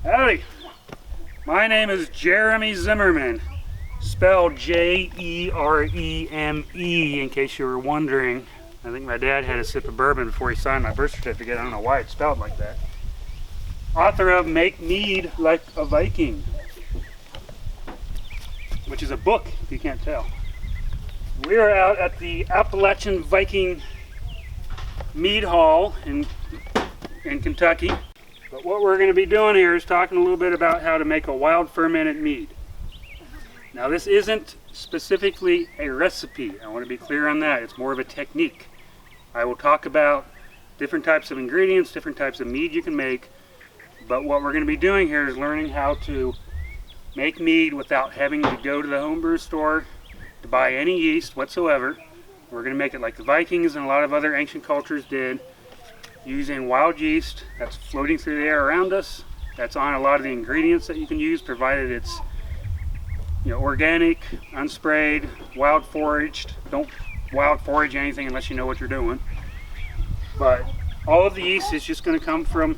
Howdy, my name is Jeremy Zimmerman, spelled Jereme, in case you were wondering. I think my dad had a sip of bourbon before he signed my birth certificate. I don't know why it's spelled like that. Author of Make Mead Like a Viking, which is a book, if you can't tell. We are out at the Appalachian Viking Mead Hall in Kentucky. But what we're going to be doing here is talking a little bit about how to make a wild fermented mead. Now this isn't specifically a recipe. I want to be clear on that. It's more of a technique. I will talk about different types of ingredients, different types of mead you can make. But what we're going to be doing here is learning how to make mead without having to go to the homebrew store to buy any yeast whatsoever. We're going to make it like the Vikings and a lot of other ancient cultures did, using wild yeast that's floating through the air around us, that's on a lot of the ingredients that you can use, provided it's organic, unsprayed, wild foraged. Don't wild forage anything unless you know what you're doing. But all of the yeast is just going to come from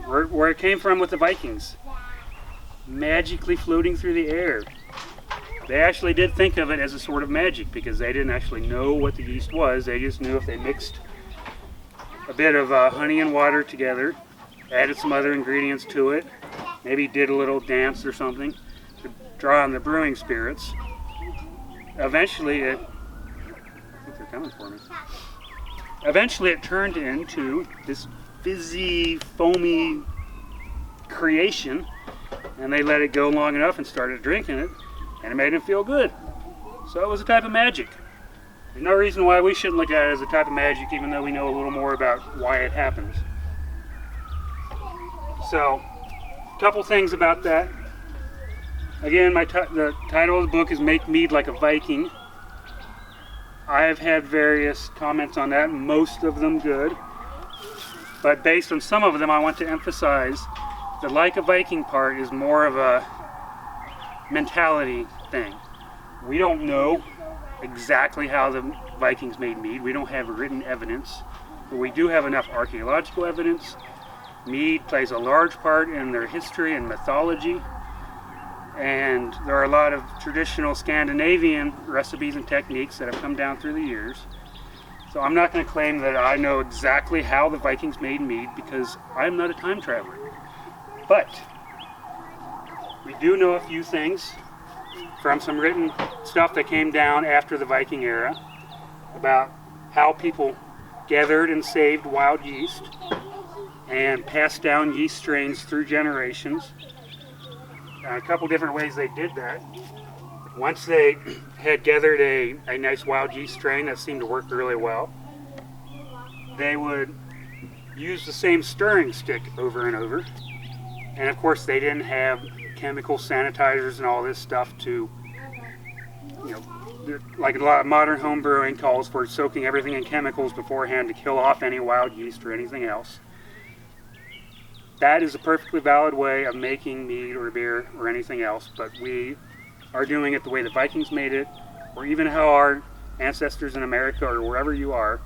where it came from with the Vikings, magically floating through the air. They actually did think of it as a sort of magic because they didn't actually know what the yeast was. They just knew if they mixed a bit of honey and water together, added some other ingredients to it, maybe did a little dance or something to draw on the brewing spirits. Eventually it, I think they're coming for me. Eventually it turned into this fizzy, foamy creation, and they let it go long enough and started drinking it, and it made them feel good. So it was a type of magic. There's no reason why we shouldn't look at it as a type of magic, even though we know a little more about why it happens. So, a couple things about that. Again, the title of the book is Make Mead Like a Viking. I have had various comments on that, most of them good. But based on some of them, I want to emphasize the like a Viking part is more of a mentality thing. We don't know exactly how the Vikings made mead. We don't have written evidence, but we do have enough archaeological evidence. Mead plays a large part in their history and mythology, and there are a lot of traditional Scandinavian recipes and techniques that have come down through the years. So I'm not going to claim that I know exactly how the Vikings made mead because I'm not a time traveler. But we do know a few things from some written stuff that came down after the Viking era about how people gathered and saved wild yeast and passed down yeast strains through generations. A couple different ways they did that. Once they had gathered a nice wild yeast strain that seemed to work really well, they would use the same stirring stick over and over. And of course they didn't have chemical sanitizers and all this stuff to, like a lot of modern home brewing calls for soaking everything in chemicals beforehand to kill off any wild yeast or anything else. That is a perfectly valid way of making mead or beer or anything else, but we are doing it the way the Vikings made it, or even how our ancestors in America or wherever you are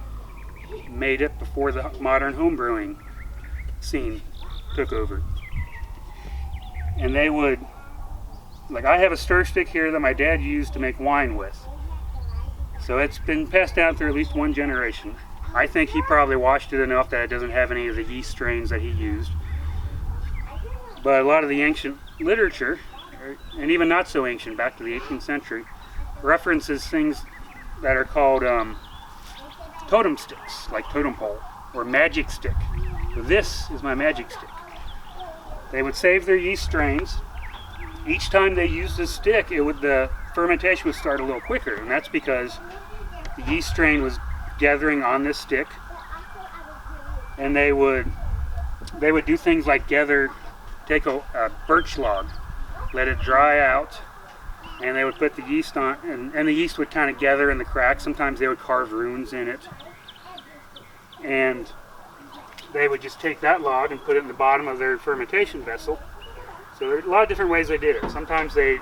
made it before the modern home brewing scene took over. And they would, like I have a stir stick here that my dad used to make wine with. So it's been passed down through at least one generation. I think he probably washed it enough that it doesn't have any of the yeast strains that he used. But a lot of the ancient literature, and even not so ancient, back to the 18th century, references things that are called totem sticks, like totem pole, or magic stick. So this is my magic stick. They would save their yeast strains. Each time they used this stick, the fermentation would start a little quicker, and that's because the yeast strain was gathering on this stick. And they would do things like take a birch log, let it dry out, and they would put the yeast on, and the yeast would kind of gather in the cracks. Sometimes they would carve runes in it, and they would just take that log and put it in the bottom of their fermentation vessel. So there are a lot of different ways they did it. Sometimes the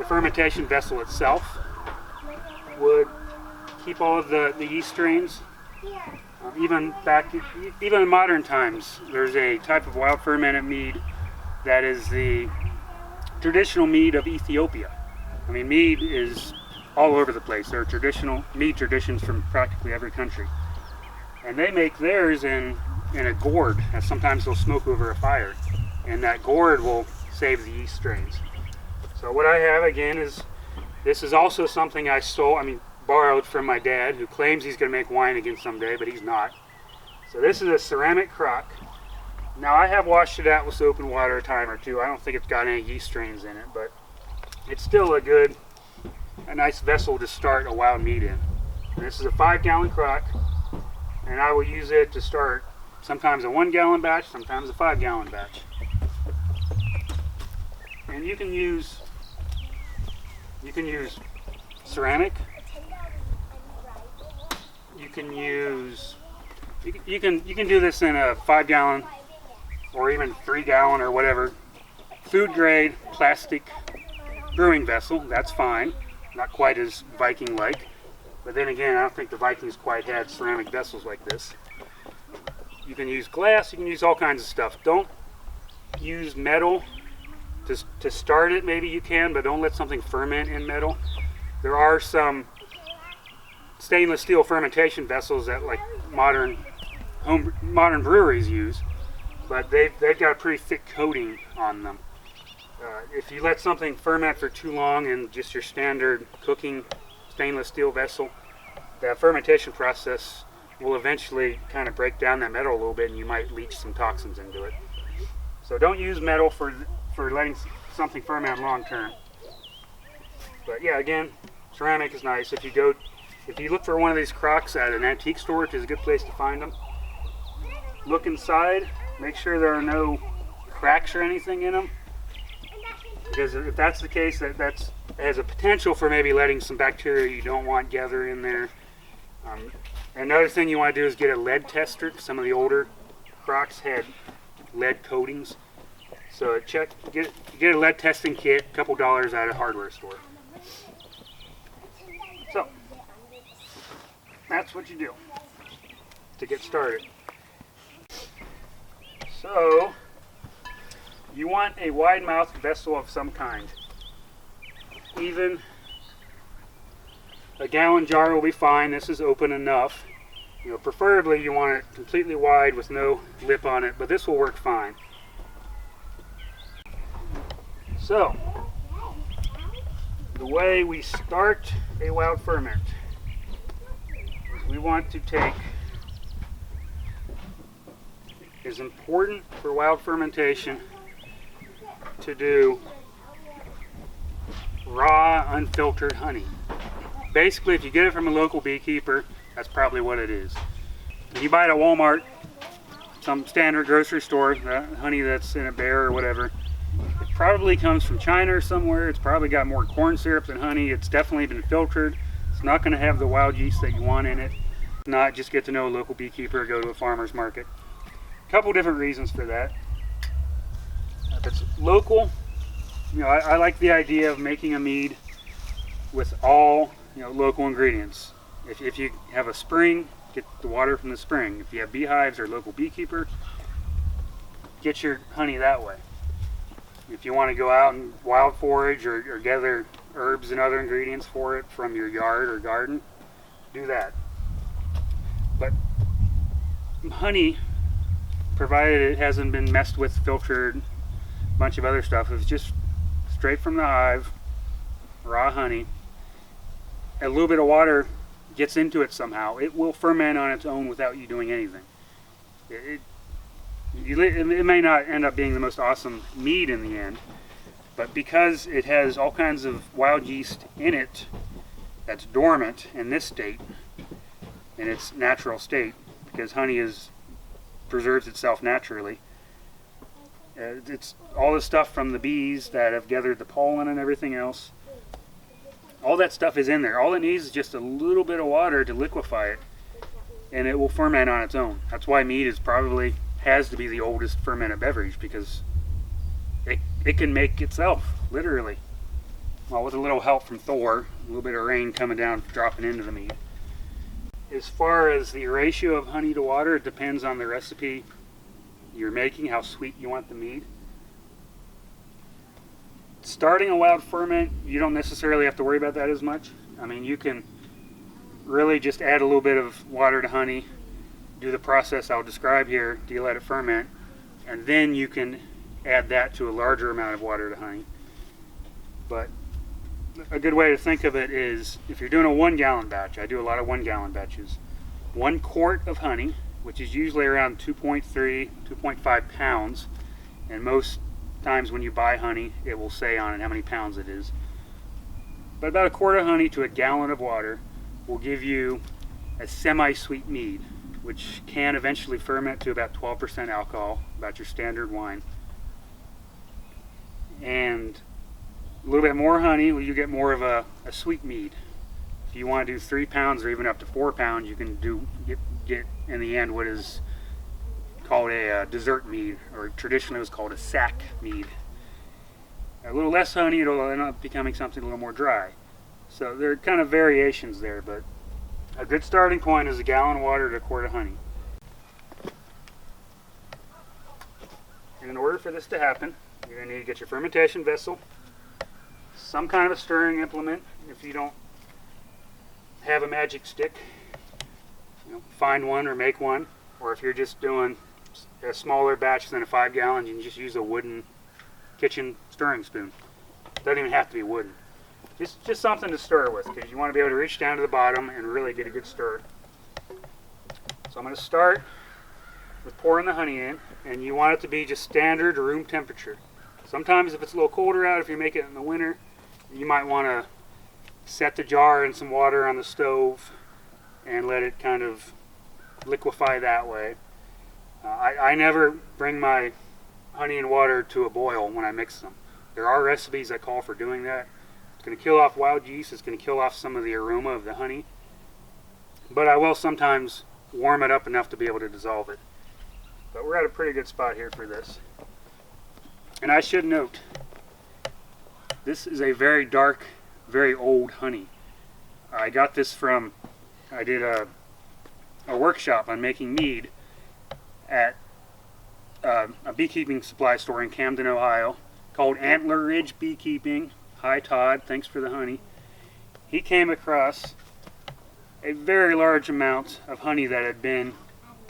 fermentation vessel itself would keep all of the yeast strains Even in modern times, there's a type of wild fermented mead that is the traditional mead of Ethiopia. I mean, mead is all over the place. There are traditional mead traditions from practically every country. And they make theirs in a gourd, and sometimes they'll smoke over a fire. And that gourd will save the yeast strains. So what I have again is, this is also something I borrowed from my dad, who claims he's going to make wine again someday, but he's not. So this is a ceramic crock. Now I have washed it out with soap and water a time or two. I don't think it's got any yeast strains in it, but it's still a nice vessel to start a wild mead in. And this is a 5-gallon crock, and I will use it to start sometimes a 1-gallon batch, sometimes a 5-gallon batch. And you can use ceramic. You can do this in a 5-gallon or even 3-gallon or whatever food grade plastic brewing vessel. That's fine. Not quite as Viking like, but then again, I don't think the Vikings quite had ceramic vessels like this. You can use glass. You can use all kinds of stuff. Don't use metal to start it. Maybe you can, but don't let something ferment in metal. There are some stainless steel fermentation vessels that like modern breweries use, but they've got a pretty thick coating on them. If you let something ferment for too long in just your standard cooking stainless steel vessel, the fermentation process will eventually kind of break down that metal a little bit, and you might leach some toxins into it. So don't use metal for letting something ferment long term. But yeah, again, ceramic is nice. If you look for one of these crocks at an antique store, which is a good place to find them, look inside, make sure there are no cracks or anything in them, because if that's the case, that has a potential for maybe letting some bacteria you don't want gather in there. Another thing you want to do is get a lead tester. Some of the older crocks had lead coatings, so get a lead testing kit, a couple dollars at a hardware store. So that's what you do to get started. So you want a wide-mouthed vessel of some kind. Even a gallon jar will be fine. This is open enough. Preferably you want it completely wide with no lip on it, but this will work fine. So, the way we start a wild ferment is we want to take, it's important for wild fermentation to do raw, unfiltered honey. Basically, if you get it from a local beekeeper, that's probably what it is. If you buy it at Walmart, some standard grocery store, honey that's in a bear or whatever, it probably comes from China or somewhere. It's probably got more corn syrup than honey. It's definitely been filtered. It's not going to have the wild yeast that you want in it. If not, just get to know a local beekeeper or go to a farmer's market. A couple different reasons for that. If it's local, I like the idea of making a mead with all local ingredients. If you have a spring, get the water from the spring. If you have beehives or a local beekeeper, get your honey that way. If you want to go out and wild forage or gather herbs and other ingredients for it from your yard or garden, do that. But honey, provided it hasn't been messed with, filtered, a bunch of other stuff, if it's just straight from the hive, raw honey, a little bit of water gets into it somehow, it will ferment on its own without you doing anything. It may not end up being the most awesome mead in the end, but because it has all kinds of wild yeast in it that's dormant in this state, in its natural state, because honey preserves itself naturally. It's all the stuff from the bees that have gathered the pollen and everything else. All that stuff is in there. All it needs is just a little bit of water to liquefy it, and it will ferment on its own. That's why mead has to be the oldest fermented beverage, because it can make itself, literally. Well, with a little help from Thor, a little bit of rain coming down, dropping into the mead. as far as the ratio of honey to water, it depends on the recipe you're making, how sweet you want the mead. Starting a wild ferment, you don't necessarily have to worry about that as much. I mean, you can really just add a little bit of water to honey, do the process I'll describe here, do you let it ferment, and then you can add that to a larger amount of water to honey. But a good way to think of it is, if you're doing a 1 gallon batch, I do a lot of 1 gallon batches, 1 quart of honey, which is usually around 2.3, 2.5 pounds, and most times when you buy honey, it will say on it how many pounds it is. But about a quart of honey to a gallon of water will give you a semi-sweet mead, which can eventually ferment to about 12% alcohol, about your standard wine. And a little bit more honey, well, you get more of a sweet mead. If you want to do 3 pounds or even up to 4 pounds, you can get in the end what is called a dessert mead, or traditionally it was called a sack mead. A little less honey, it'll end up becoming something a little more dry. So there are kind of variations there, but a good starting point is a gallon of water to a quart of honey. And in order for this to happen, you're going to need to get your fermentation vessel, some kind of a stirring implement. If you don't have a magic stick, find one or make one. Or if you're just doing a smaller batch than a 5 gallon, you can just use a wooden kitchen stirring spoon. It doesn't even have to be wooden. Just something to stir with, because you want to be able to reach down to the bottom and really get a good stir. So I'm going to start with pouring the honey in, and you want it to be just standard room temperature. Sometimes if it's a little colder out, if you make it in the winter, you might want to set the jar in some water on the stove and let it kind of liquefy that way. I never bring my honey and water to a boil when I mix them. There are recipes that call for doing that. It's going to kill off wild yeast, it's going to kill off some of the aroma of the honey, but I will sometimes warm it up enough to be able to dissolve it. But we're at a pretty good spot here for this. And I should note, this is a very dark, very old honey. I got this from, I did a workshop on making mead at a beekeeping supply store in Camden, Ohio, called Antler Ridge Beekeeping. Hi Todd, thanks for the honey. He came across a very large amount of honey that had been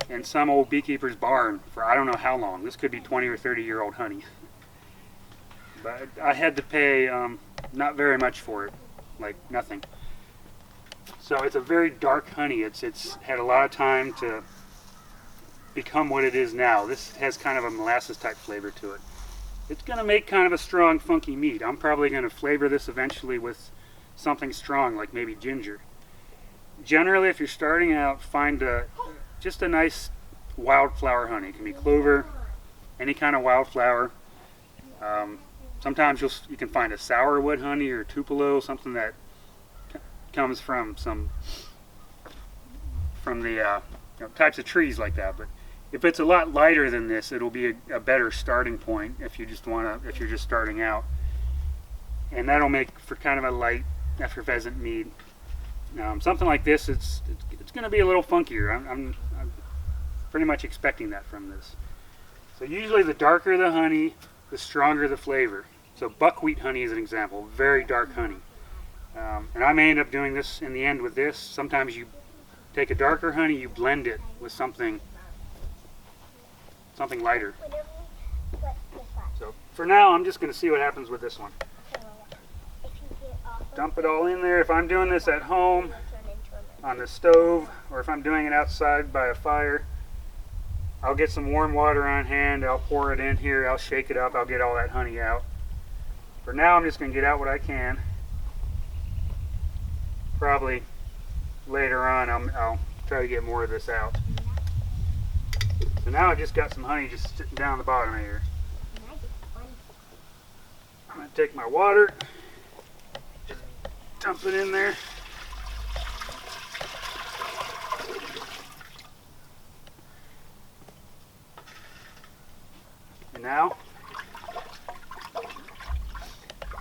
in some old beekeeper's barn for I don't know how long. This could be 20 or 30-year-old honey. But I had to pay not very much for it, like nothing. So it's a very dark honey. It's had a lot of time to become what it is now. This has kind of a molasses type flavor to it. It's going to make kind of a strong, funky mead. I'm probably going to flavor this eventually with something strong, like maybe ginger. Generally, if you're starting out, find just a nice wildflower honey. It can be clover, any kind of wildflower. Sometimes you can find a sourwood honey or tupelo, something that comes from the types of trees like that. But if it's a lot lighter than this, it'll be a better starting point if you're just starting out, and that'll make for kind of a light effervescent mead. Something like this, it's going to be a little funkier. I'm pretty much expecting that from this. So usually the darker the honey, the stronger the flavor. So buckwheat honey is an example, very dark honey. And I may end up doing this in the end with this. Sometimes you take a darker honey, you blend it with something lighter. So for now, I'm just going to see what happens with this one. Dump it all in there. If I'm doing this at home on the stove, or if I'm doing it outside by a fire, I'll get some warm water on hand, I'll pour it in here, I'll shake it up, I'll get all that honey out. For now, I'm just going to get out what I can. Probably later on I'll try to get more of this out. So now I just got some honey just sitting down the bottom here. I'm going to take my water, just dump it in there. And now,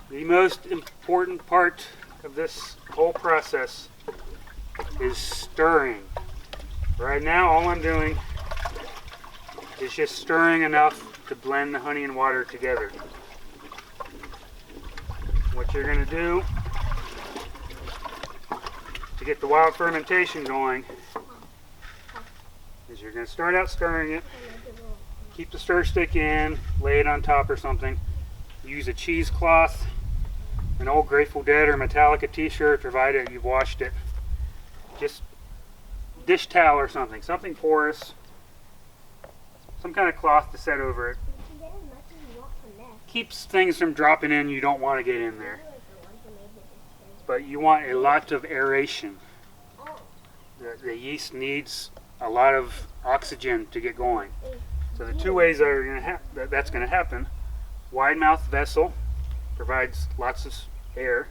the most important part of this whole process is stirring. Right now, all I'm doing is just stirring enough to blend the honey and water together. What you're going to do to get the wild fermentation going is you're going to start out stirring it, keep the stir stick in, lay it on top or something, use a cheesecloth, an old Grateful Dead or Metallica t-shirt, provided you've washed it, just dish towel or something, something porous, some kind of cloth to set over it. Keeps things from dropping in you don't want to get in there. But you want a lot of aeration. The yeast needs a lot of oxygen to get going. So the two ways that's going to happen: wide mouth vessel provides lots of air.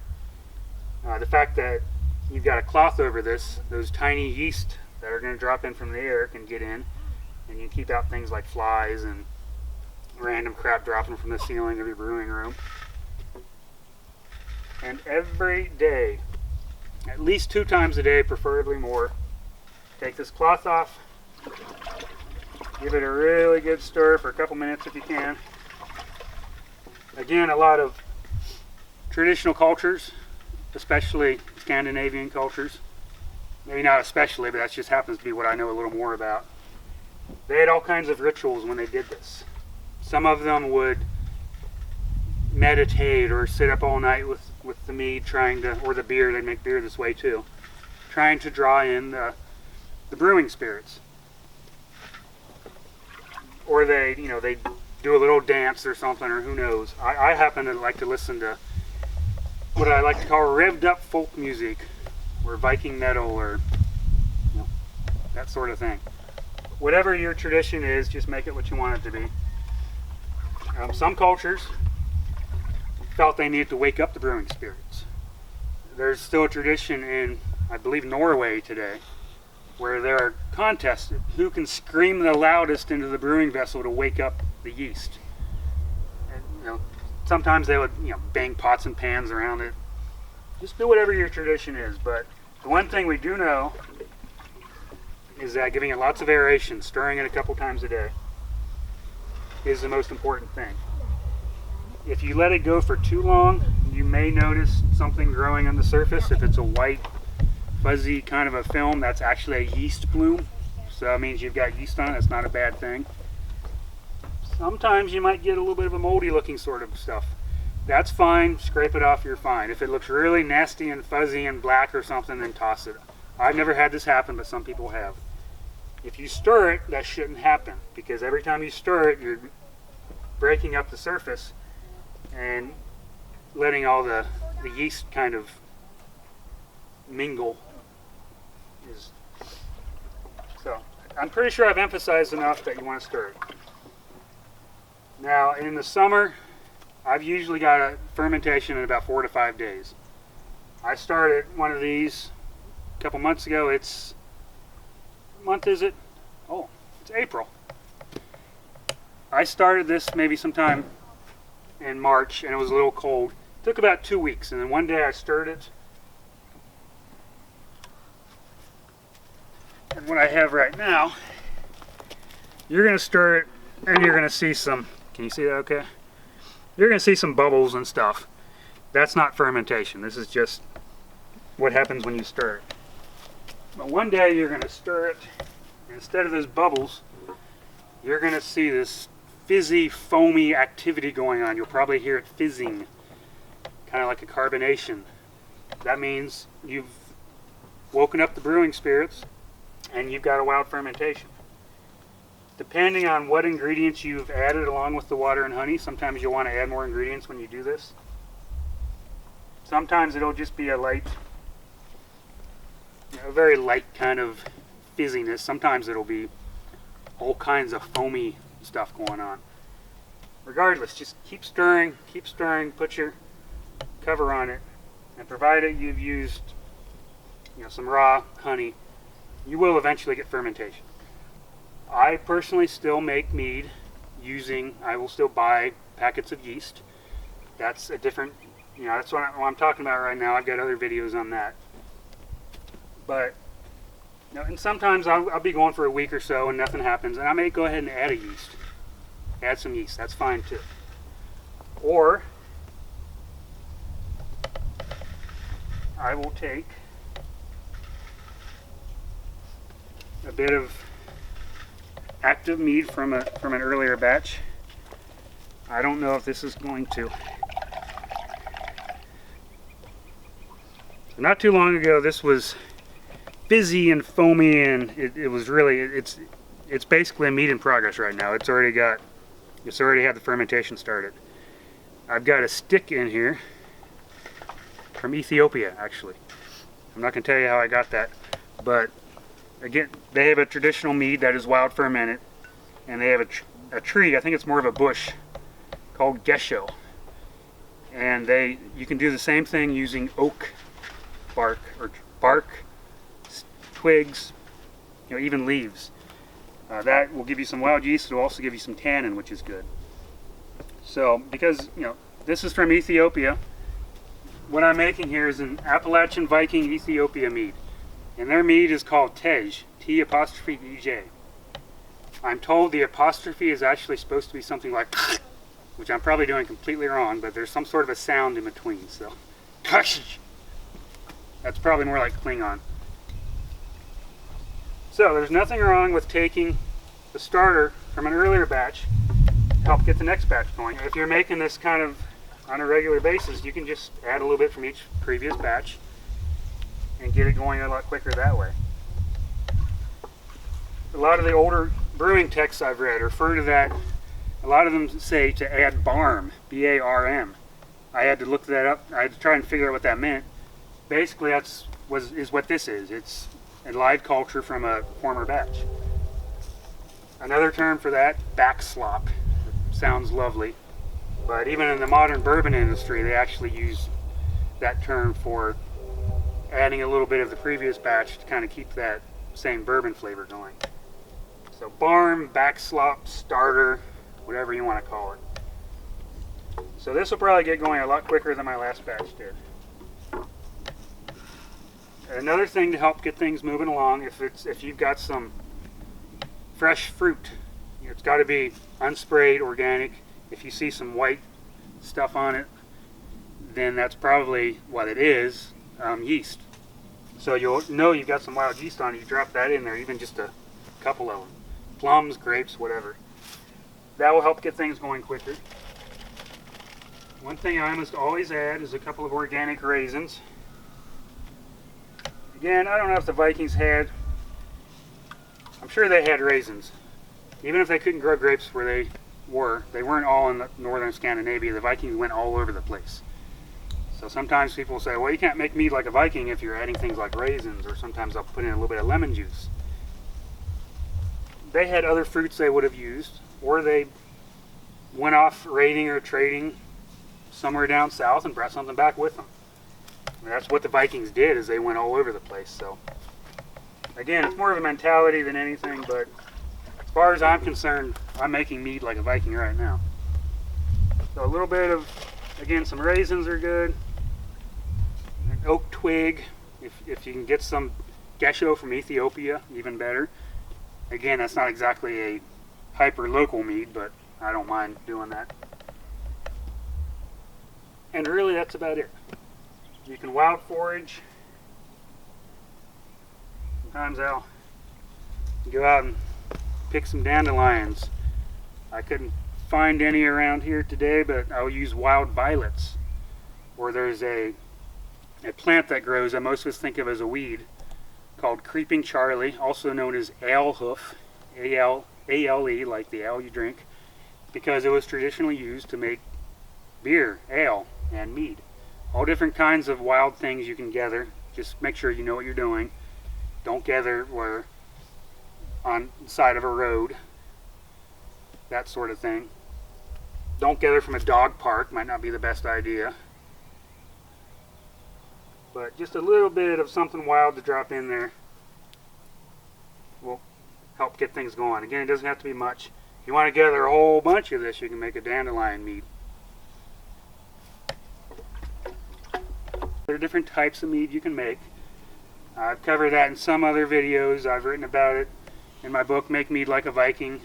The fact that you've got a cloth over this, those tiny yeast that are going to drop in from the air can get in, and you keep out things like flies and random crap dropping from the ceiling of your brewing room. And every day, at least 2 times a day, preferably more, take this cloth off, give it a really good stir for a couple minutes if you can. Again, a lot of traditional cultures, especially Scandinavian cultures, maybe not especially, but that just happens to be what I know a little more about. They had all kinds of rituals when they did this. Some of them would meditate or sit up all night with the mead, trying to, or the beer, they make beer this way too, trying to draw in the brewing spirits. Or they do a little dance or something, or who knows. I happen to like to listen to what I like to call revved up folk music, or Viking metal, or that sort of thing. Whatever your tradition is, just make it what you want it to be. Some cultures felt they needed to wake up the brewing spirits. There's still a tradition in, I believe, Norway today, where there are contests who can scream the loudest into the brewing vessel to wake up the yeast. And, sometimes they would bang pots and pans around it. Just do whatever your tradition is. But the one thing we do know is that giving it lots of aeration, stirring it a couple times a day, is the most important thing. If you let it go for too long, you may notice something growing on the surface. If it's a white, fuzzy kind of a film, that's actually a yeast bloom. So that means you've got yeast on it. That's not a bad thing. Sometimes you might get a little bit of a moldy looking sort of stuff. That's fine. Scrape it off, you're fine. If it looks really nasty and fuzzy and black or something, then toss it. I've never had this happen, but some people have. If you stir it, that shouldn't happen, because every time you stir it, you're breaking up the surface and letting all the yeast kind of mingle. So I'm pretty sure I've emphasized enough that you want to stir it. Now in the summer, I've usually got a fermentation in about 4 to 5 days. I started one of these a couple months ago. What month is it? Oh, it's April. I started this maybe sometime in March, and it was a little cold. It took about 2 weeks, and then one day I stirred it. And what I have right now, you're going to stir it, and you're going to see some, can you see that okay? You're going to see some bubbles and stuff. That's not fermentation. This is just what happens when you stir it. But one day you're going to stir it, and instead of those bubbles, you're going to see this fizzy, foamy activity going on. You'll probably hear it fizzing, kind of like a carbonation. That means you've woken up the brewing spirits, and you've got a wild fermentation. Depending on what ingredients you've added along with the water and honey, sometimes you'll want to add more ingredients when you do this. Sometimes it'll just be a very light kind of fizziness. Sometimes it'll be all kinds of foamy stuff going on. Regardless, just keep stirring, put your cover on it, and provided you've used some raw honey, you will eventually get fermentation. I personally still make mead I will still buy packets of yeast. That's a different, that's what I'm talking about right now. I've got other videos on that. But Now, and sometimes I'll be going for a week or so and nothing happens, and I may go ahead and add a yeast. Add some yeast, that's fine too. Or I will take a bit of active mead from an earlier batch. I don't know if this is going to. So not too long ago, this was fizzy and foamy, and it was really, it's basically a mead in progress right now. It's already had the fermentation started. I've got a stick in here from Ethiopia, actually. I'm not going to tell you how I got that, but again, they have a traditional mead that is wild fermented, and they have a tree, I think it's more of a bush, called gesho. And you can do the same thing using oak bark, or bark, twigs, even leaves. That will give you some wild yeast. It will also give you some tannin, which is good. So, because this is from Ethiopia, what I'm making here is an Appalachian Viking Ethiopia mead, and their mead is called Tej, T''EJ. I'm told the apostrophe is actually supposed to be something like, which I'm probably doing completely wrong, but there's some sort of a sound in between. So, that's probably more like Klingon. So there's nothing wrong with taking the starter from an earlier batch to help get the next batch going. If you're making this kind of on a regular basis, you can just add a little bit from each previous batch and get it going a lot quicker that way. A lot of the older brewing texts I've read refer to that. A lot of them say to add barm, B-A-R-M. I had to look that up. I had to try and figure out what that meant. Basically, is what this is. It's a live culture from a former batch. Another term for that, backslop. Sounds lovely, but even in the modern bourbon industry, they actually use that term for adding a little bit of the previous batch to kind of keep that same bourbon flavor going. So barm, backslop, starter, whatever you want to call it. So this will probably get going a lot quicker than my last batch did. Another thing to help get things moving along, if you've got some fresh fruit, it's got to be unsprayed, organic. If you see some white stuff on it, then that's probably what it is, yeast. So you'll know you've got some wild yeast on it. You drop that in there, even just a couple of them. Plums, grapes, whatever. That will help get things going quicker. One thing I must always add is a couple of organic raisins. Again, I don't know if the Vikings had, I'm sure they had raisins. Even if they couldn't grow grapes where they weren't all in northern Scandinavia. The Vikings went all over the place. So sometimes people say, well, you can't make mead like a Viking if you're adding things like raisins, or sometimes I'll put in a little bit of lemon juice. They had other fruits they would have used, or they went off raiding or trading somewhere down south and brought something back with them. And that's what the Vikings did, is they went all over the place. So again, it's more of a mentality than anything, but as far as I'm concerned, I'm making mead like a Viking right now. So a little bit of, again, some raisins are good. An oak twig, if you can get some gesho from Ethiopia, even better. Again, that's not exactly a hyper-local mead, but I don't mind doing that. And really, that's about it. You can wild forage. Sometimes I'll go out and pick some dandelions. I couldn't find any around here today, but I'll use wild violets. Or there's a plant that grows that most of us think of as a weed, called Creeping Charlie, also known as alehoof, A-L-E, like the ale you drink, because it was traditionally used to make beer, ale, and mead. All different kinds of wild things you can gather. Just make sure you know what you're doing. Don't gather where on the side of a road, that sort of thing. Don't gather from a dog park, might not be the best idea. But just a little bit of something wild to drop in there will help get things going. Again, it doesn't have to be much. If you want to gather a whole bunch of this, you can make a dandelion mead. There are different types of mead you can make. I've covered that in some other videos. I've written about it in my book, Make Mead Like a Viking.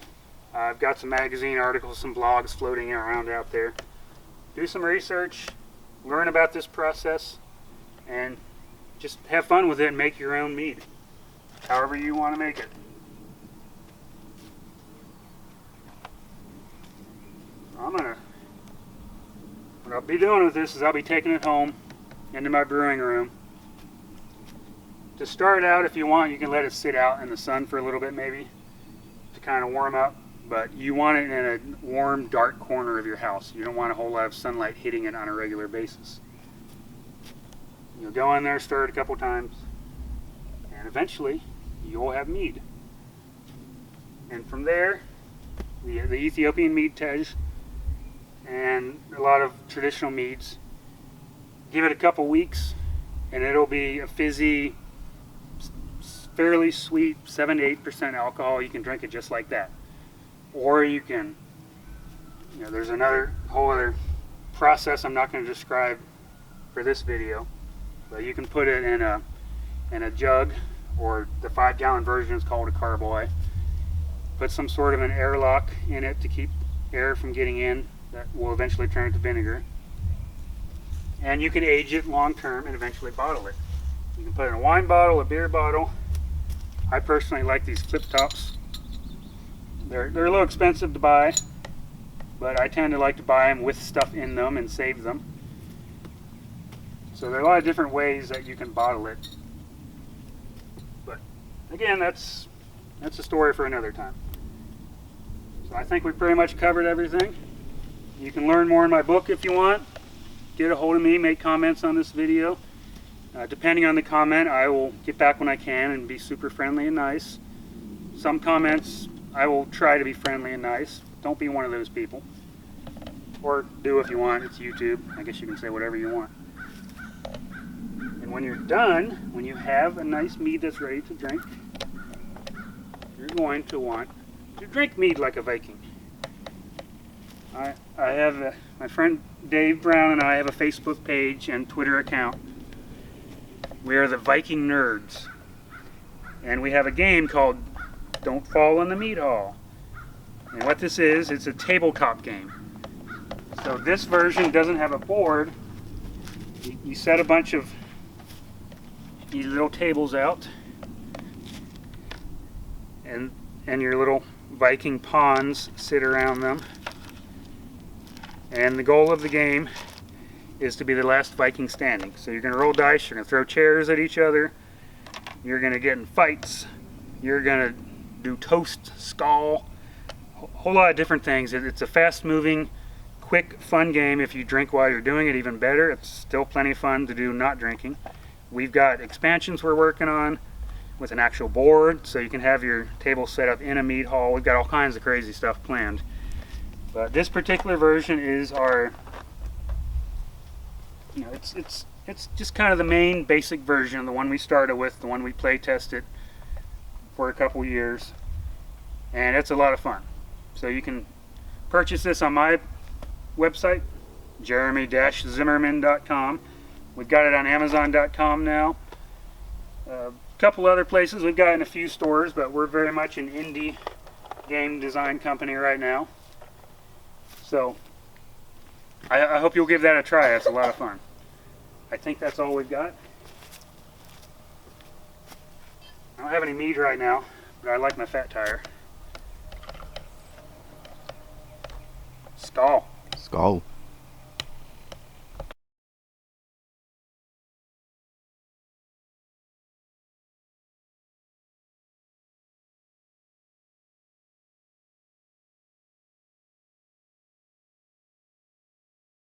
I've got some magazine articles, some blogs floating around out there. Do some research, learn about this process, and just have fun with it and make your own mead, however you want to make it. What I'll be doing with this is I'll be taking it home into my brewing room. To start out, if you want, you can let it sit out in the sun for a little bit maybe to kind of warm up, but you want it in a warm, dark corner of your house. You don't want a whole lot of sunlight hitting it on a regular basis. You'll go in there, stir it a couple times, and eventually you'll have mead. And from there, the Ethiopian mead tej and a lot of traditional meads, give it a couple weeks and it'll be a fizzy, fairly sweet 7 to 8% alcohol. You can drink it just like that. Or you can, there's another whole other process I'm not going to describe for this video, but you can put it in a jug, or the 5-gallon version is called a carboy. Put some sort of an airlock in it to keep air from getting in. That will eventually turn to vinegar. And you can age it long term and eventually bottle it. You can put it in a wine bottle, a beer bottle. I personally like these flip tops. They're a little expensive to buy, but I tend to like to buy them with stuff in them and save them. So there are a lot of different ways that you can bottle it. But again, that's a story for another time. So I think we pretty much covered everything. You can learn more in my book if you want. Get a hold of me, make comments on this video. Depending on the comment, I will get back when I can and be super friendly and nice. Some comments, I will try to be friendly and nice. Don't be one of those people. Or do if you want, it's YouTube. I guess you can say whatever you want. And when you're done, when you have a nice mead that's ready to drink, you're going to want to drink mead like a Viking. I have my friend Dave Brown and I have a Facebook page and Twitter account. We are the Viking Nerds. And we have a game called Don't Fall in the Mead Hall. And what this is, it's a tabletop game. So this version doesn't have a board. You set a bunch of these little tables out. And your little Viking pawns sit around them. And the goal of the game is to be the last Viking standing. So you're going to roll dice, you're going to throw chairs at each other, you're going to get in fights, you're going to do toast, Skál, a whole lot of different things. It's a fast-moving, quick, fun game. If you drink while you're doing it, even better. It's still plenty of fun to do not drinking. We've got expansions we're working on with an actual board, so you can have your table set up in a mead hall. We've got all kinds of crazy stuff planned. But this particular version is our, it's just kind of the main basic version, the one we started with, the one we play tested for a couple years, and it's a lot of fun. So you can purchase this on my website, jeremy-zimmerman.com. We've got it on amazon.com now. A couple other places. We've got it in a few stores, but we're very much an indie game design company right now. So I hope you'll give that a try. It's a lot of fun. I think that's all we've got. I don't have any mead right now, but I like my fat tire. Skál. Skál.